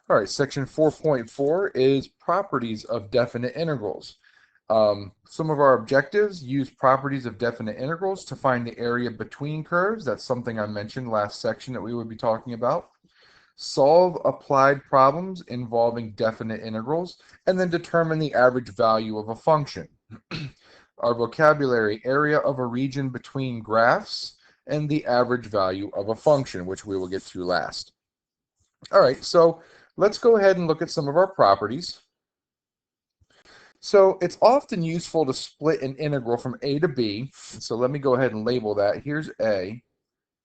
All right, section 4.4 is properties of definite integrals. Some of our objectives: use properties of definite integrals to find the area between curves. That's something I mentioned last section that we would be talking about. Solve applied problems involving definite integrals, and then determine the average value of a function. Our vocabulary: area of a region between graphs, and the average value of a function, which we will get to last. All right, so let's go ahead and look at some of our properties. So it's often useful to split an integral from a to b. So let me go ahead and label that. Here's a,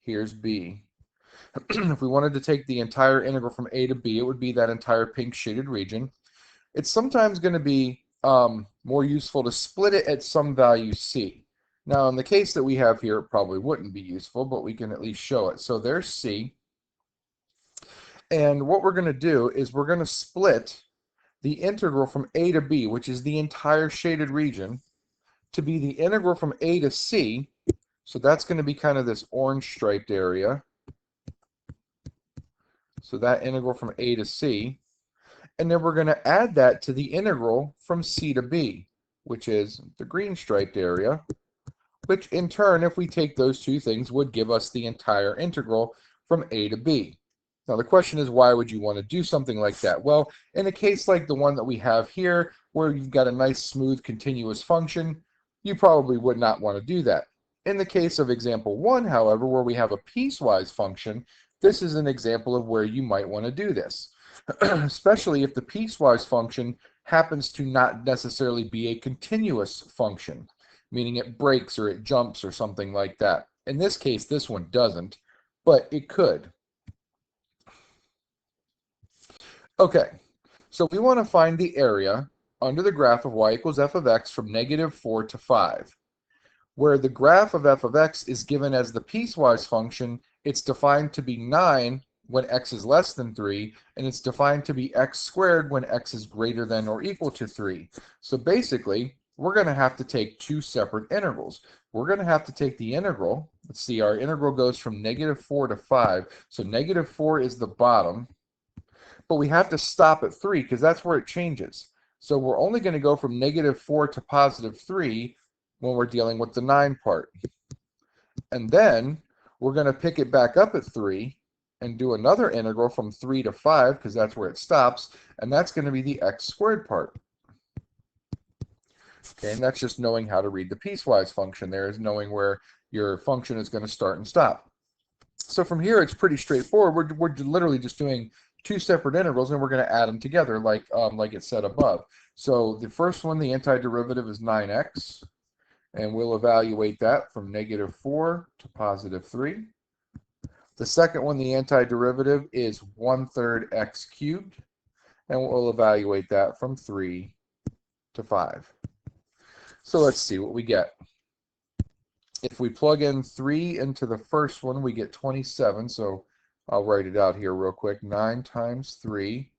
here's b. If we wanted to take the entire integral from a to b, it would be that entire pink shaded region. It's sometimes going to be more useful to split it at some value c. Now, in the case that we have here, it probably wouldn't be useful, but we can at least show it. So there's c. And what we're going to do is we're going to split the integral from a to b, which is the entire shaded region, to be the integral from a to c. So that's going to be kind of this orange striped area. So that integral from a to c. And then we're going to add that to the integral from c to b, which is the green striped area, which in turn, if we take those two things, would give us the entire integral from a to b. Now the question is, why would you want to do something like that? Well, in a case like the one that we have here, where you've got a nice smooth continuous function, you probably would not want to do that. In the case of example 1, however, where we have a piecewise function, this is an example of where you might want to do this, especially if the piecewise function happens to not necessarily be a continuous function, meaning it breaks or it jumps or something like that. In this case, this one doesn't, but it could. Okay, so we want to find the area under the graph of y equals f of x from -4 to 5. Where the graph of f of x is given as the piecewise function, it's defined to be 9 when x is less than 3, and it's defined to be x squared when x is greater than or equal to 3. So basically, we're going to have to take two separate integrals. We're going to have to take the integral. Let's see, our integral goes from -4 to 5. So -4 is the bottom. But we have to stop at 3 because that's where it changes. So we're only going to go from -4 to +3 when we're dealing with the 9 part. And then we're going to pick it back up at 3 and do another integral from 3 to 5 because that's where it stops. And that's going to be the x squared part. Okay, and that's just knowing how to read the piecewise function. There is knowing where your function is going to start and stop. So from here, it's pretty straightforward. We're literally just doing two separate integrals, and we're going to add them together like it said above. So the first one, the antiderivative is 9x, and we'll evaluate that from -4 to +3. The second one, the antiderivative, is 1/3 x cubed, and we'll evaluate that from 3 to 5. So let's see what we get. If we plug in 3 into the first one, we get 27. So I'll write it out here real quick. 9 times 3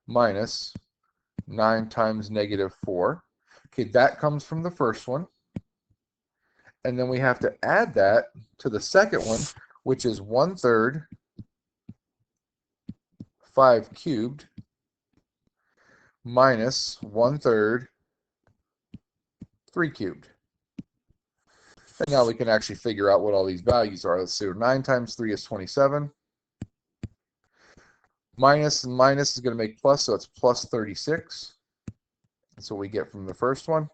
minus 9 times -4. Okay, that comes from the first one. And then we have to add that to the second one, which is 1/3 5 cubed minus 1/3 3 cubed. And now we can actually figure out what all these values are. Let's see, 9 times 3 is 27. Minus and minus is going to make plus, so it's plus 36. That's what we get from the first one.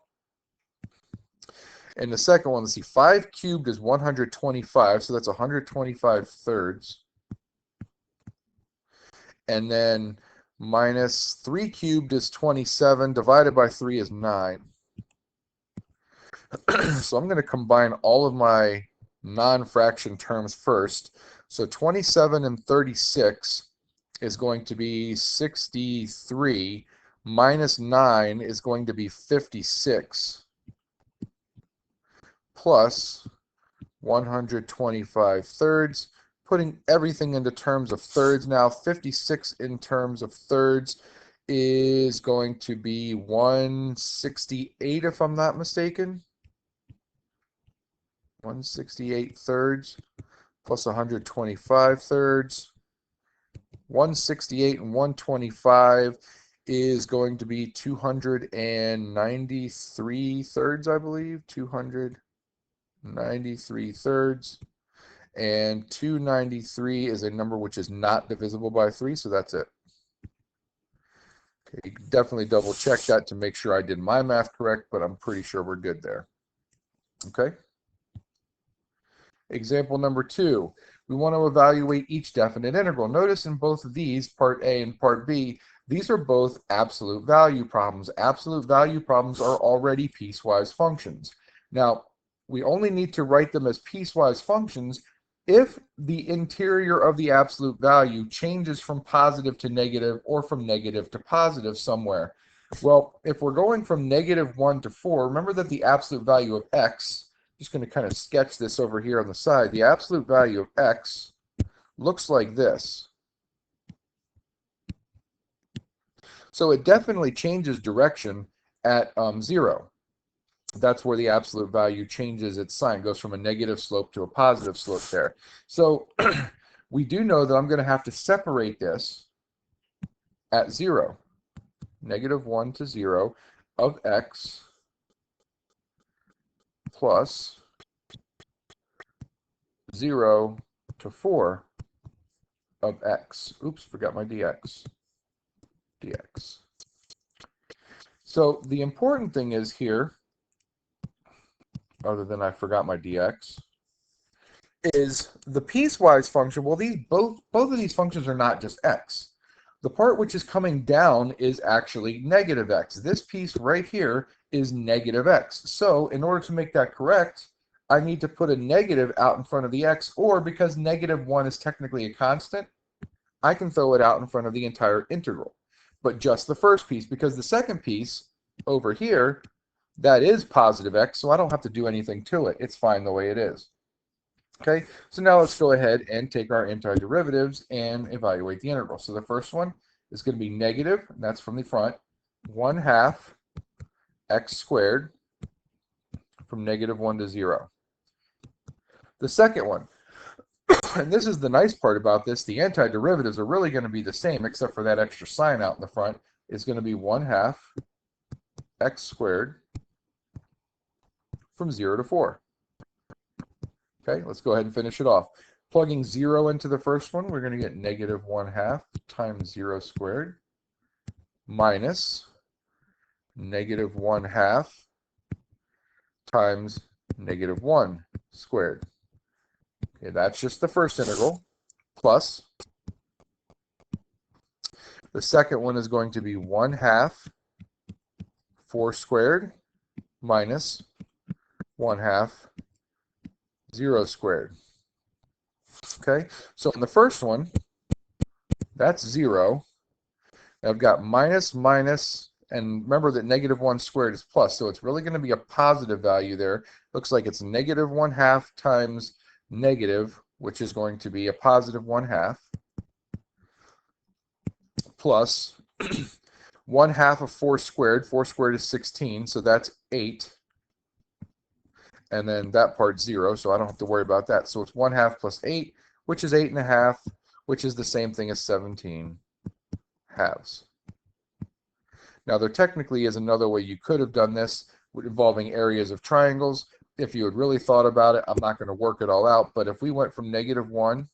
And the second one, let's see, 5 cubed is 125, so that's 125 thirds. And then minus 3 cubed is 27, divided by 3 is 9. So I'm going to combine all of my non-fraction terms first. So 27 and 36 is going to be 63, minus 9 is going to be 56, plus 125 thirds. Putting everything into terms of thirds now, 56 in terms of thirds is going to be 168 if I'm not mistaken. 168 thirds plus 125 thirds 168 and 125 is going to be 293 thirds, I believe. 293 thirds. And 293 is a number which is not divisible by 3, so that's it. Okay, definitely double check that to make sure I did my math correct, but I'm pretty sure we're good there. Okay. Example number 2. We want to evaluate each definite integral. Notice in both of these, part A and part B, these are both absolute value problems. Absolute value problems are already piecewise functions. Now, we only need to write them as piecewise functions if the interior of the absolute value changes from positive to negative or from negative to positive somewhere. Well, if we're going from -1 to 4, remember that the absolute value of x, just going to kind of sketch this over here on the side, the absolute value of x looks like this. So it definitely changes direction at 0. That's where the absolute value changes its sign, goes from a negative slope to a positive slope there. So we do know that I'm going to have to separate this at 0, -1 to 0 of x plus 0 to 4 of x. Oops, forgot my dx. So the important thing is here, other than I forgot my dx, is the piecewise function. Well, both of these functions are not just x. The part which is coming down is actually -x. This piece right here is -x. So in order to make that correct, I need to put a negative out in front of the x, or because -1 is technically a constant, I can throw it out in front of the entire integral. But just the first piece, because the second piece over here, that is positive x, so I don't have to do anything to it. It's fine the way it is. Okay, so now let's go ahead and take our antiderivatives and evaluate the integral. So the first one is going to be negative, and that's from the front, 1/2 x squared from -1 to 0. The second one, and this is the nice part about this, the antiderivatives are really going to be the same, except for that extra sign out in the front, is going to be 1/2 x squared from 0 to 4. Okay, let's go ahead and finish it off. Plugging 0 into the first one, we're going to get -1/2 times 0 squared minus -1/2 times -1 squared. Okay, that's just the first integral, plus the second one is going to be 1/2 4 squared minus 1/2 0 squared. Okay, so in the first one, that's 0. I've got minus, and remember that -1 squared is plus, so it's really going to be a positive value there. Looks like it's -1/2 times negative, which is going to be a positive 1/2, plus 1/2 of 4 squared. 4 squared is 16, so that's 8. And then that part's 0, so I don't have to worry about that. So it's 1/2 plus 8, which is 8.5, which is the same thing as 17 halves. Now, there technically is another way you could have done this involving areas of triangles. If you had really thought about it, I'm not going to work it all out, but if we went from -1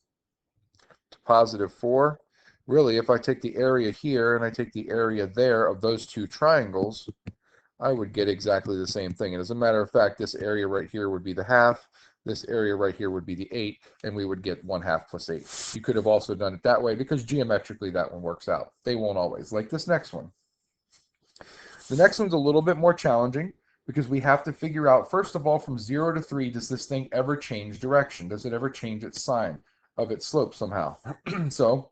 to +4, really, if I take the area here and I take the area there of those two triangles, I would get exactly the same thing. And as a matter of fact, this area right here would be the 1/2, this area right here would be the 8, and we would get 1/2 plus 8. You could have also done it that way because geometrically that one works out. They won't always, like this next one. The next one's a little bit more challenging because we have to figure out, first of all, from 0 to 3, does this thing ever change direction? Does it ever change its sign of its slope somehow? So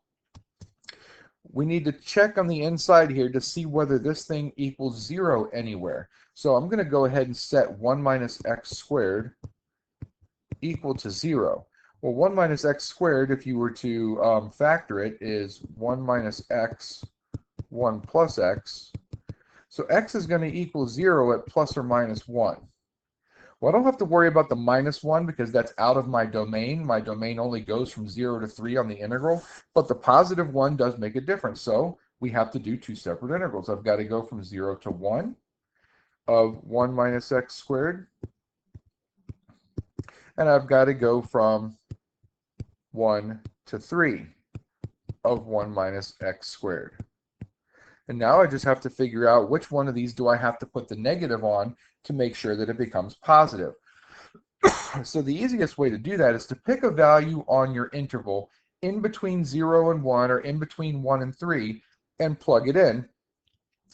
we need to check on the inside here to see whether this thing equals 0 anywhere. So I'm going to go ahead and set 1 minus x squared equal to 0. Well, 1 minus x squared, if you were to factor it, is 1 minus x, 1 plus x. So x is going to equal 0 at plus or minus 1. Well, I don't have to worry about the -1 because that's out of my domain. My domain only goes from 0 to 3 on the integral, but the +1 does make a difference. So we have to do two separate integrals. I've got to go from 0 to 1 of 1 minus x squared, and I've got to go from 1 to 3 of 1 minus x squared. And now I just have to figure out which one of these do I have to put the negative on to make sure that it becomes positive. So the easiest way to do that is to pick a value on your interval in between 0 and 1 or in between 1 and 3 and plug it in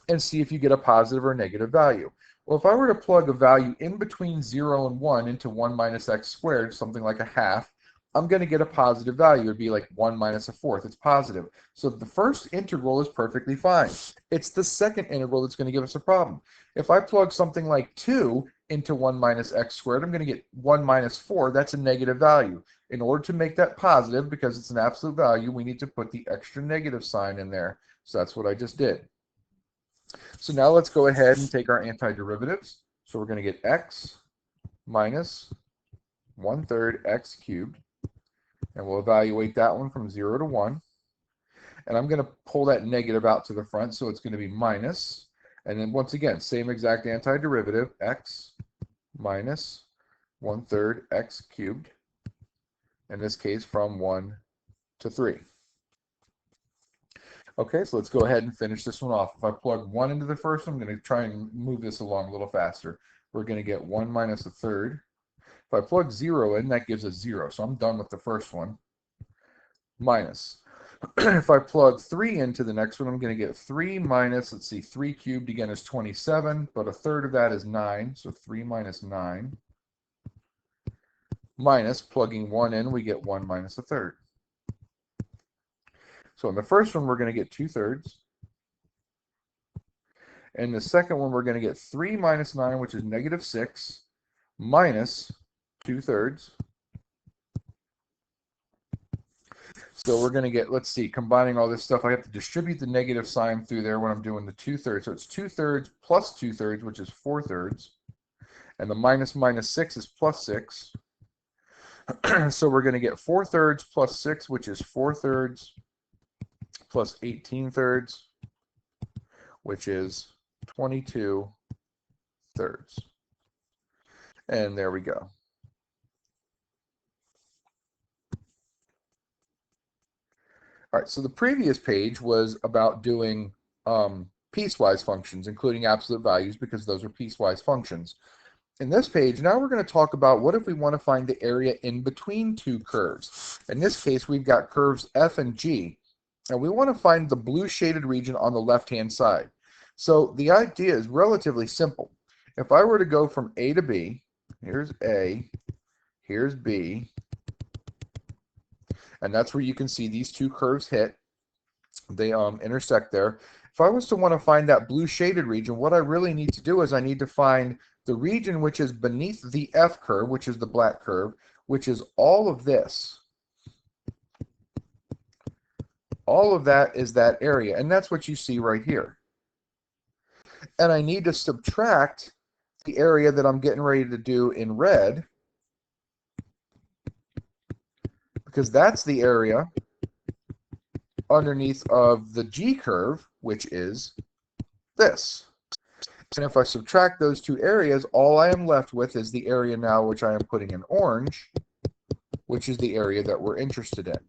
and see if you get a positive or negative value. Well, if I were to plug a value in between 0 and 1 into 1 minus x squared, something like a half, I'm going to get a positive value. It would be like 1 minus a fourth. It's positive. So the first integral is perfectly fine. It's the second integral that's going to give us a problem. If I plug something like 2 into 1 minus x squared, I'm going to get 1 minus 4. That's a negative value. In order to make that positive, because it's an absolute value, we need to put the extra negative sign in there. So that's what I just did. So now let's go ahead and take our antiderivatives. So we're going to get x minus 1/3 x cubed. And we'll evaluate that one from 0 to 1. And I'm going to pull that negative out to the front, so it's going to be minus. And then once again, same exact antiderivative, x minus 1/3 x cubed. In this case, from 1 to 3. Okay, so let's go ahead and finish this one off. If I plug 1 into the first one, I'm going to try and move this along a little faster. We're going to get 1 minus 1/3. If I plug 0 in, that gives us 0. So I'm done with the first one. Minus. If I plug 3 into the next one, I'm going to get 3 minus, let's see, 3 cubed again is 27, but 1/3 of that is 9. So 3 minus 9. Minus, plugging 1 in, we get 1 minus 1/3. So in the first one, we're going to get 2/3. In the second one, we're going to get 3 minus 9, which is -6, minus 2/3. So we're going to get, let's see, combining all this stuff, I have to distribute the negative sign through there when I'm doing the 2/3. So it's 2/3 plus 2/3, which is 4/3. And the minus minus 6 is plus 6. So we're going to get 4/3 plus 6, which is 4/3 plus 18/3, which is 22/3. And there we go. All right, so the previous page was about doing piecewise functions, including absolute values, because those are piecewise functions. In this page, now we're going to talk about what if we want to find the area in between two curves. In this case, we've got curves f and g, and we want to find the blue shaded region on the left-hand side. So the idea is relatively simple. If I were to go from A to B, here's A, here's B, and that's where you can see these two curves hit. They intersect there. If I was to want to find that blue shaded region, what I really need to do is I need to find the region which is beneath the F curve, which is the black curve, which is all of this. All of that is that area, and that's what you see right here. And I need to subtract the area that I'm getting ready to do in red, because that's the area underneath of the G curve, which is this. And if I subtract those two areas, all I am left with is the area now which I am putting in orange, which is the area that we're interested in.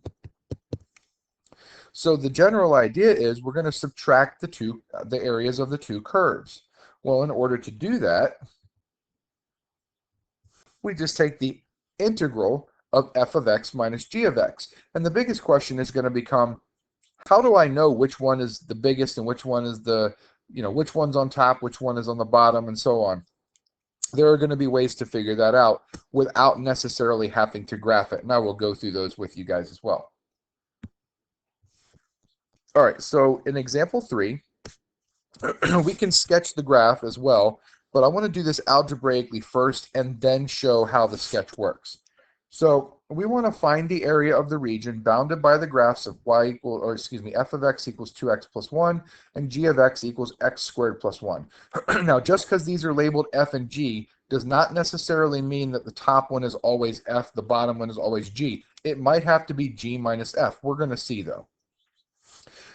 So the general idea is we're going to subtract the areas of the two curves. Well, in order to do that, we just take the integral of f of x minus g of x. And the biggest question is going to become, how do I know which one is the biggest and which one is the, which one's on top, which one is on the bottom, and so on. There are going to be ways to figure that out without necessarily having to graph it. And I will go through those with you guys as well. All right, so in example 3, we can sketch the graph as well, but I want to do this algebraically first and then show how the sketch works. So we want to find the area of the region bounded by the graphs of f of x equals 2x plus 1 and g of x equals x squared plus 1. Now, just because these are labeled f and g does not necessarily mean that the top one is always f, the bottom one is always g. It might have to be g minus f. We're going to see, though.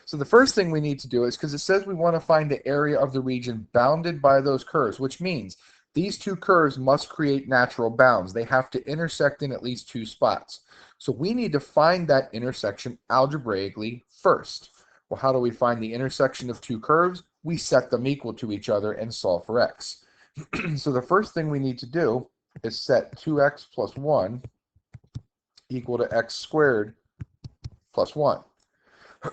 So the first thing we need to do is, because it says we want to find the area of the region bounded by those curves, which means these two curves must create natural bounds. They have to intersect in at least two spots. So we need to find that intersection algebraically first. Well, how do we find the intersection of two curves? We set them equal to each other and solve for x. So the first thing we need to do is set 2x plus 1 equal to x squared plus 1.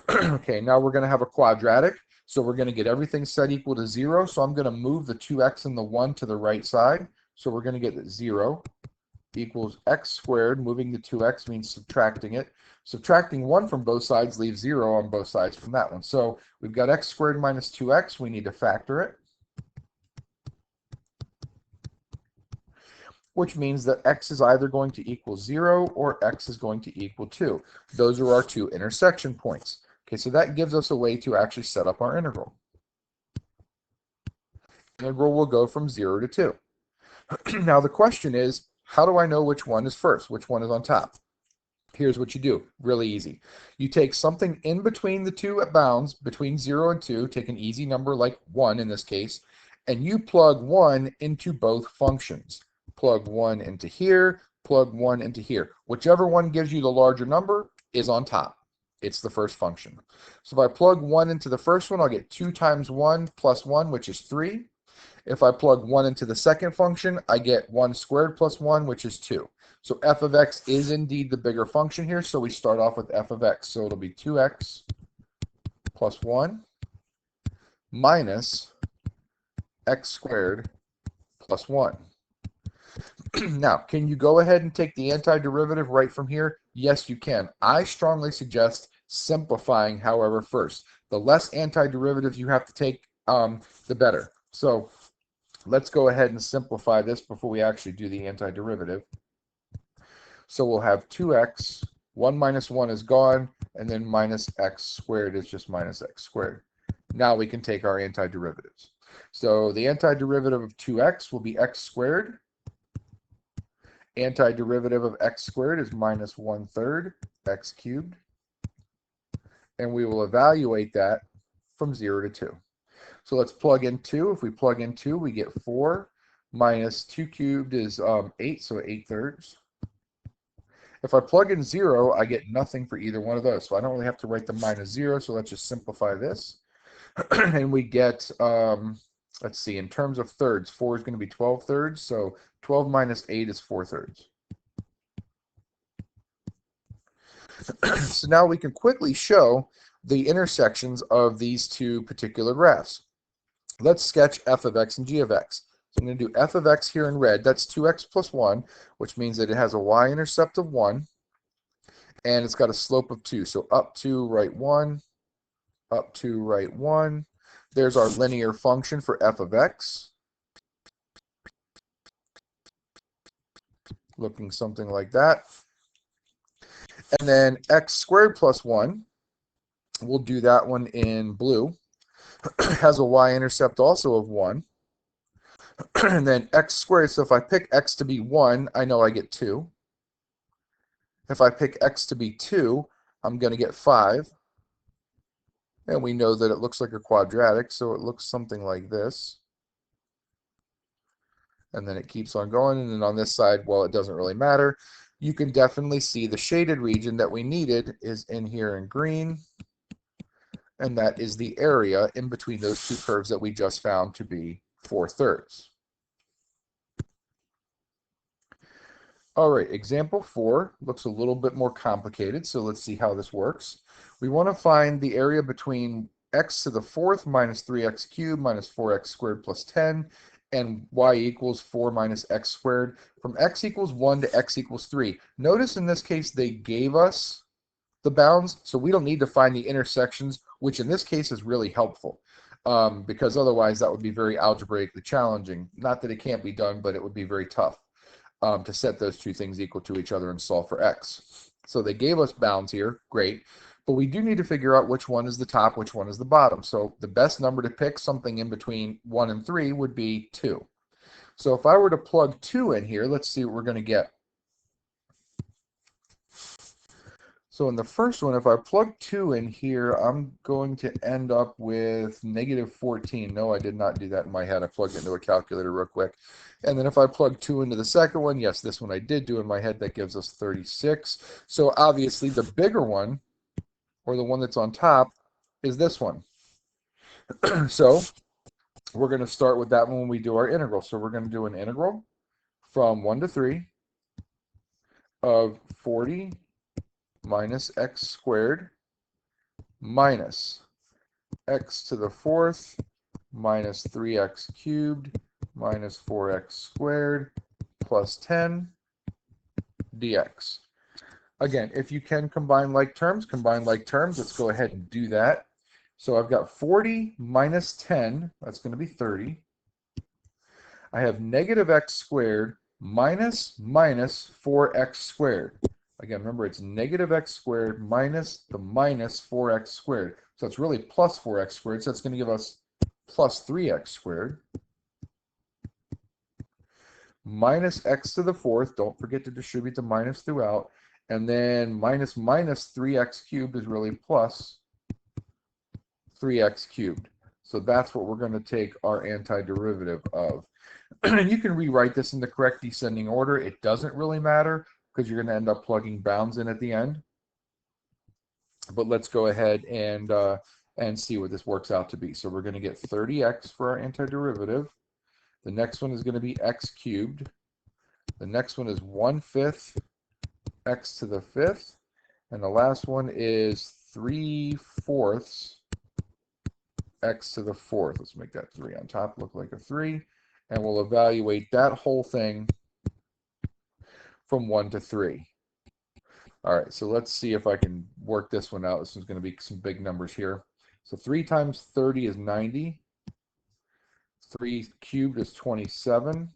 Okay, now we're going to have a quadratic, so we're going to get everything set equal to 0. So I'm going to move the 2x and the 1 to the right side. So we're going to get that 0 equals x squared. Moving the 2x means subtracting it. Subtracting 1 from both sides leaves 0 on both sides from that one. So we've got x squared minus 2x. We need to factor it, which means that x is either going to equal 0 or x is going to equal 2. Those are our two intersection points. Okay, so that gives us a way to actually set up our integral. Integral will go from 0 to 2. Now the question is, how do I know which one is first, which one is on top? Here's what you do, really easy. You take something in between the two bounds, between 0 and 2, take an easy number like 1 in this case, and you plug 1 into both functions. Plug 1 into here, plug 1 into here. Whichever one gives you the larger number is on top. It's the first function. So if I plug 1 into the first one, I'll get 2 times 1 plus 1, which is 3. If I plug 1 into the second function, I get 1 squared plus 1, which is 2. So f of x is indeed the bigger function here, so we start off with f of x. So it'll be 2x plus 1 minus x squared plus 1. Now, can you go ahead and take the antiderivative right from here? Yes, you can. I strongly suggest simplifying, however, first. The less antiderivatives you have to take, the better. So let's go ahead and simplify this before we actually do the antiderivative. So we'll have 2x, 1 minus 1 is gone, and then minus x squared is just minus x squared. Now we can take our antiderivatives. So the antiderivative of 2x will be x squared. Antiderivative of x squared is minus 1/3 x cubed. And we will evaluate that from 0 to 2. So let's plug in 2. If we plug in 2, we get 4 minus 2 cubed is 8, so 8/3. If I plug in 0, I get nothing for either one of those. So I don't really have to write the minus 0, so let's just simplify this. And we get, let's see, in terms of thirds, 4 is going to be 12/3, so 12 minus 8 is 4/3. So now we can quickly show the intersections of these two particular graphs. Let's sketch f of x and g of x. So I'm going to do f of x here in red. That's 2x plus 1, which means that it has a y-intercept of 1, and it's got a slope of 2. So up 2, right 1, up 2, right 1. There's our linear function for f of x, looking something like that. And then x squared plus 1, we'll do that one in blue, has a y-intercept also of 1. And then x squared, so if I pick x to be 1, I know I get 2. If I pick x to be 2, I'm going to get 5. And we know that it looks like a quadratic, so it looks something like this. And then it keeps on going, and then on this side, well, it doesn't really matter. You can definitely see the shaded region that we needed is in here in green, and that is the area in between those two curves that we just found to be 4/3. All right, example 4 looks a little bit more complicated, so let's see how this works. We want to find the area between x to the 4th minus 3x cubed minus 4x squared plus 10 and y equals 4 minus x squared from x equals 1 to x equals 3. Notice in this case they gave us the bounds, so we don't need to find the intersections, which in this case is really helpful, because otherwise that would be very algebraically challenging. Not that it can't be done, but it would be very tough to set those two things equal to each other and solve for x. So they gave us bounds here, great, but we do need to figure out which one is the top, which one is the bottom. So the best number to pick, something in between 1 and 3, would be 2. So if I were to plug 2 in here, let's see what we're going to get. So in the first one, if I plug 2 in here, I'm going to end up with -14. No, I did not do that in my head. I plugged it into a calculator real quick. And then if I plug 2 into the second one, yes, this one I did do in my head, that gives us 36. So obviously the bigger one, or the one that's on top, is this one. So we're going to start with that one when we do our integral. So we're going to do an integral from 1 to 3 of 40 minus x squared minus x to the 4th minus 3x cubed minus 4x squared plus 10 dx. Again, if you can combine like terms, combine like terms. Let's go ahead and do that. So I've got 40 minus 10, that's going to be 30. I have negative x squared minus 4x squared. Again, remember, it's negative x squared minus the minus 4x squared. So it's really plus 4x squared. So that's going to give us plus 3x squared. Minus x to the 4th. Don't forget to distribute the minus throughout. And then minus 3x cubed is really plus 3x cubed. So that's what we're going to take our antiderivative of. And you can rewrite this in the correct descending order. It doesn't really matter, because you're going to end up plugging bounds in at the end. But let's go ahead and see what this works out to be. So we're going to get 30x for our antiderivative. The next one is going to be x cubed. The next one is 1/5 x to the 5th. And the last one is 3/4 x to the 4th. Let's make that 3 on top look like a 3. And we'll evaluate that whole thing from 1 to 3. All right, so let's see if I can work this one out. This is going to be some big numbers here. So 3 times 30 is 90. 3 cubed is 27.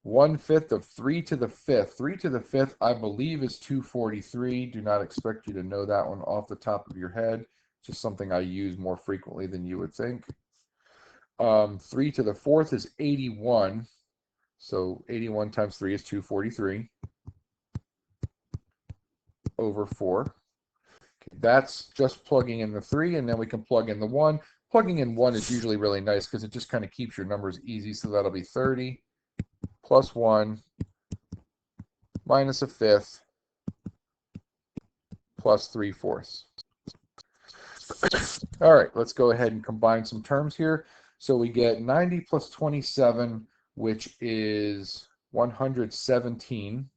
1/5 of 3 to the 5th. 3 to the 5th, I believe, is 243. Do not expect you to know that one off the top of your head. It's just something I use more frequently than you would think. 3 to the 4th is 81. So 81 times 3 is 243 over 4. Okay, that's just plugging in the 3, and then we can plug in the 1. Plugging in 1 is usually really nice because it just kind of keeps your numbers easy. So that'll be 30 plus 1 minus 1/5 plus 3/4. All right, let's go ahead and combine some terms here. So we get 90 plus 27, which is 117.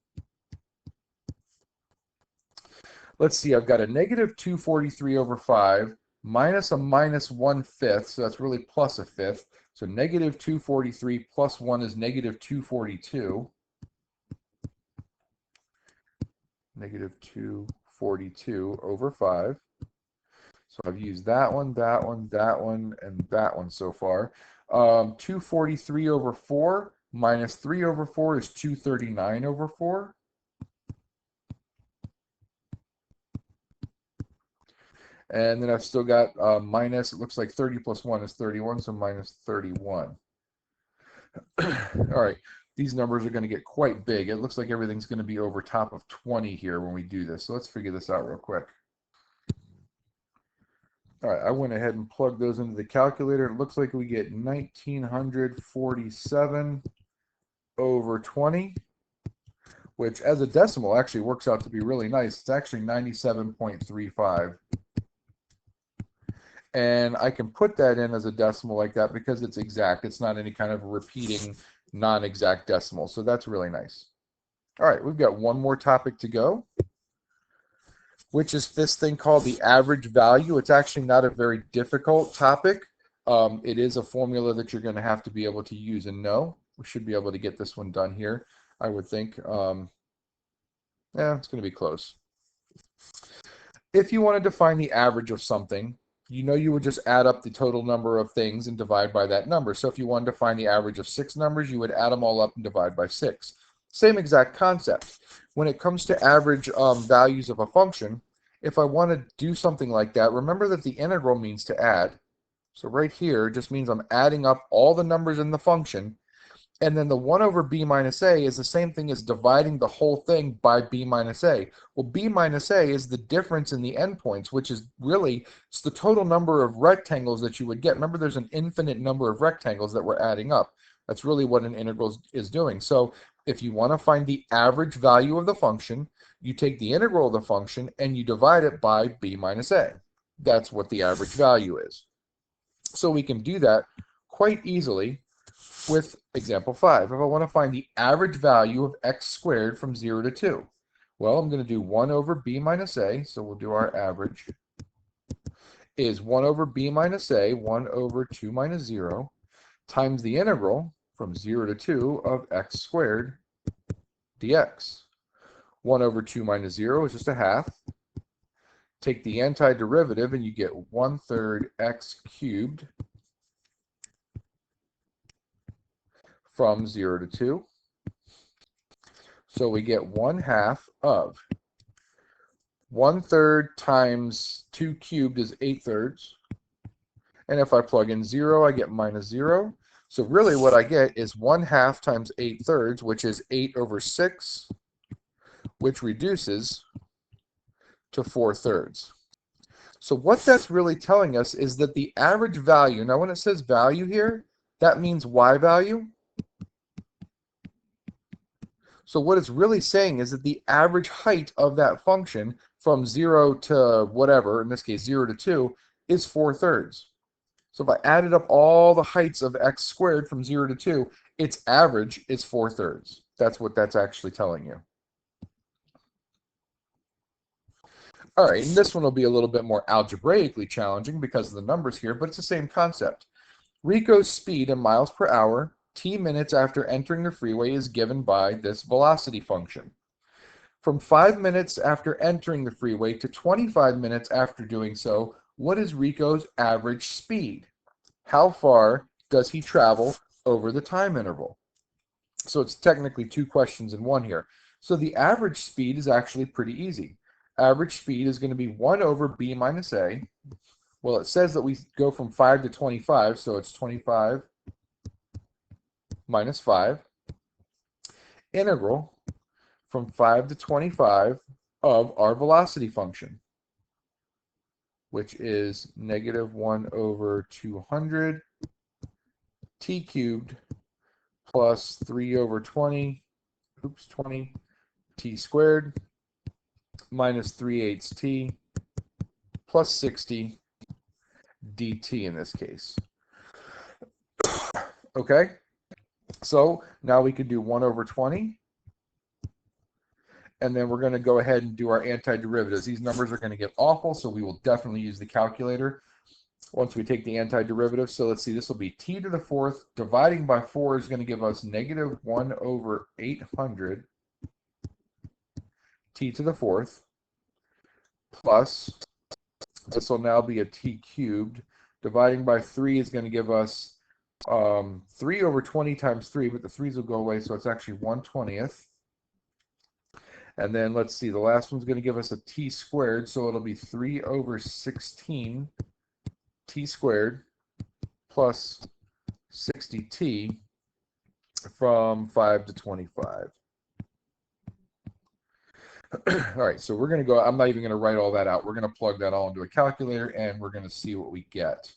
Let's see, I've got a negative 243 over 5 minus a minus 1/5, so that's really plus 1/5. So negative 243 plus 1 is negative 242. Negative 242 over 5. So I've used that one, that one, that one, and that one so far. 243 over 4 minus 3 over 4 is 239 over 4. And then I've still got minus, it looks like 30 plus 1 is 31, so minus 31. All right, these numbers are going to get quite big. It looks like everything's going to be over top of 20 here when we do this. So let's figure this out real quick. All right, I went ahead and plugged those into the calculator. It looks like we get 1947 over 20, which as a decimal actually works out to be really nice. It's actually 97.35. And I can put that in as a decimal like that because it's exact. It's not any kind of repeating non-exact decimal. So that's really nice. All right, we've got one more topic to go, which is this thing called the average value. It's actually not a very difficult topic. It is a formula that you're going to have to be able to use and know. We should be able to get this one done here, I would think. Yeah, it's going to be close. If you wanted to find the average of something, you would just add up the total number of things and divide by that number. So if you wanted to find the average of 6 numbers, you would add them all up and divide by 6. Same exact concept. When it comes to average values of a function, if I want to do something like that, remember that the integral means to add. So right here just means I'm adding up all the numbers in the function, and then the 1 over b minus a is the same thing as dividing the whole thing by b minus a. Well, b minus a is the difference in the endpoints, which is really, it's the total number of rectangles that you would get. Remember, there's an infinite number of rectangles that we're adding up. That's really what an integral is doing. So if you want to find the average value of the function, you take the integral of the function and you divide it by b minus a. That's what the average value is. So we can do that quite easily with example 5. If I want to find the average value of x squared from 0 to 2, well, I'm going to do 1 over b minus a, so we'll do our average, is 1 over b minus a, 1 over 2 minus 0, times the integral from 0 to 2 of x squared dx. 1 over 2 minus 0 is just a half. Take the antiderivative and you get 1/3 x cubed from 0 to 2. So we get 1/2 of 1/3 times 2 cubed is 8/3. And if I plug in 0, I get minus 0. So really what I get is 1/2 times 8/3, which is 8 over 6, which reduces to 4/3. So what that's really telling us is that the average value, now when it says value here, that means y value. So what it's really saying is that the average height of that function from 0 to whatever, in this case 0 to 2, is 4/3. So if I added up all the heights of x squared from 0 to 2, its average is 4/3. That's what that's actually telling you. All right, and this one will be a little bit more algebraically challenging because of the numbers here, but it's the same concept. Rico's speed in miles per hour, t minutes after entering the freeway, is given by this velocity function. From 5 minutes after entering the freeway to 25 minutes after doing so, what is Rico's average speed? How far does he travel over the time interval? So it's technically two questions in one here. So the average speed is actually pretty easy. Average speed is going to be 1 over b minus a. Well, it says that we go from 5 to 25, so it's 25 minus 5. Integral from 5 to 25 of our velocity function, which is negative 1 over 200 t cubed plus 3 over 20 t squared minus 3/8 t plus 60 dt in this case. Okay, so now we can do 1 over 20, and then we're going to go ahead and do our antiderivatives. These numbers are going to get awful, so we will definitely use the calculator once we take the antiderivative. So let's see, this will be t to the 4th dividing by 4 is going to give us negative 1 over 800 t to the 4th plus, this will now be a t cubed, dividing by 3 is going to give us 3 over 20 times 3, but the 3's will go away, so it's actually 1/20th. And then let's see, the last one's going to give us a t squared, so it'll be 3 over 16 t squared plus 60t from 5 to 25. All right, so we're going to go, I'm not even going to write all that out. We're going to plug that all into a calculator, and we're going to see what we get.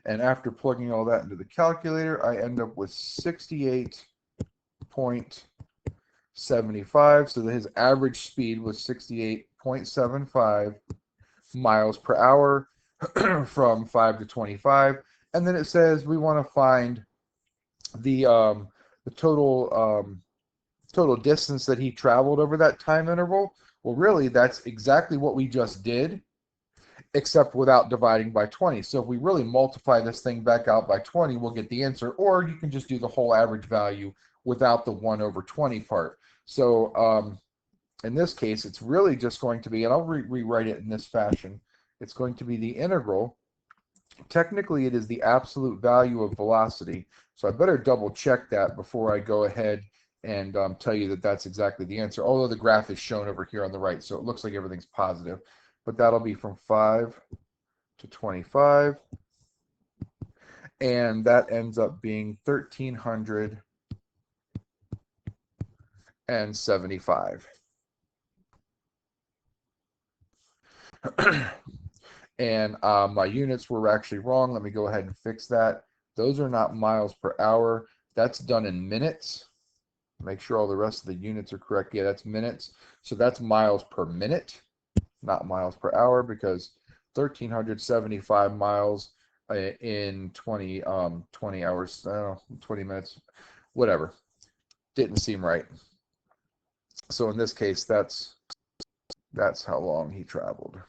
And after plugging all that into the calculator, I end up with 68.75. So that his average speed was 68.75 miles per hour from 5 to 25. And then it says we want to find the total distance that he traveled over that time interval. Well, really, that's exactly what we just did, except without dividing by 20. So if we really multiply this thing back out by 20, we'll get the answer, or you can just do the whole average value without the 1 over 20 part. So in this case, it's really just going to be, and I'll rewrite it in this fashion, it's going to be the integral. Technically, it is the absolute value of velocity, so I better double check that before I go ahead and tell you that that's exactly the answer, although the graph is shown over here on the right, so it looks like everything's positive. But that'll be from 5 to 25, and that ends up being 1,375. And my units were actually wrong. Let me go ahead and fix that. Those are not miles per hour. That's done in minutes. Make sure all the rest of the units are correct. Yeah, that's minutes. So that's miles per minute, not miles per hour, because 1,375 miles in 20 hours, 20 minutes, whatever. Didn't seem right. So in this case, that's how long he traveled.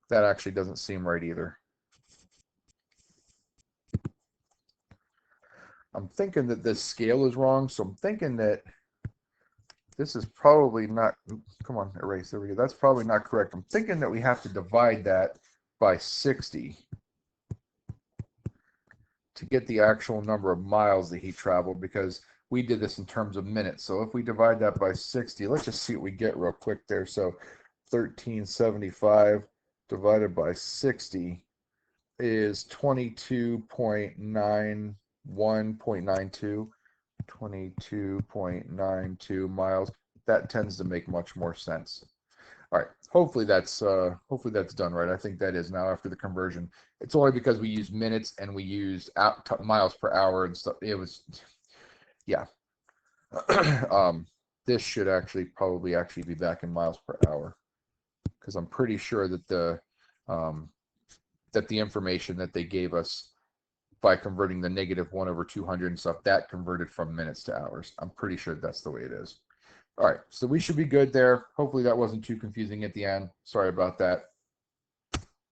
That actually doesn't seem right either. I'm thinking that this scale is wrong, so I'm thinking that this is probably not, come on, erase, there we go. That's probably not correct. I'm thinking that we have to divide that by 60 to get the actual number of miles that he traveled, because we did this in terms of minutes. So if we divide that by 60, let's just see what we get real quick there. So 1,375 divided by 60 is 22.92. 22.92 miles. That tends to make much more sense. All right, hopefully that's done right. I think that is now after the conversion. It's only because we used minutes and we used miles per hour and stuff. It was, yeah. This should actually probably be back in miles per hour, because I'm pretty sure that the information that they gave us by converting the -1/200 and stuff, that converted from minutes to hours. I'm pretty sure that's the way it is. All right, so we should be good there. Hopefully that wasn't too confusing at the end. Sorry about that.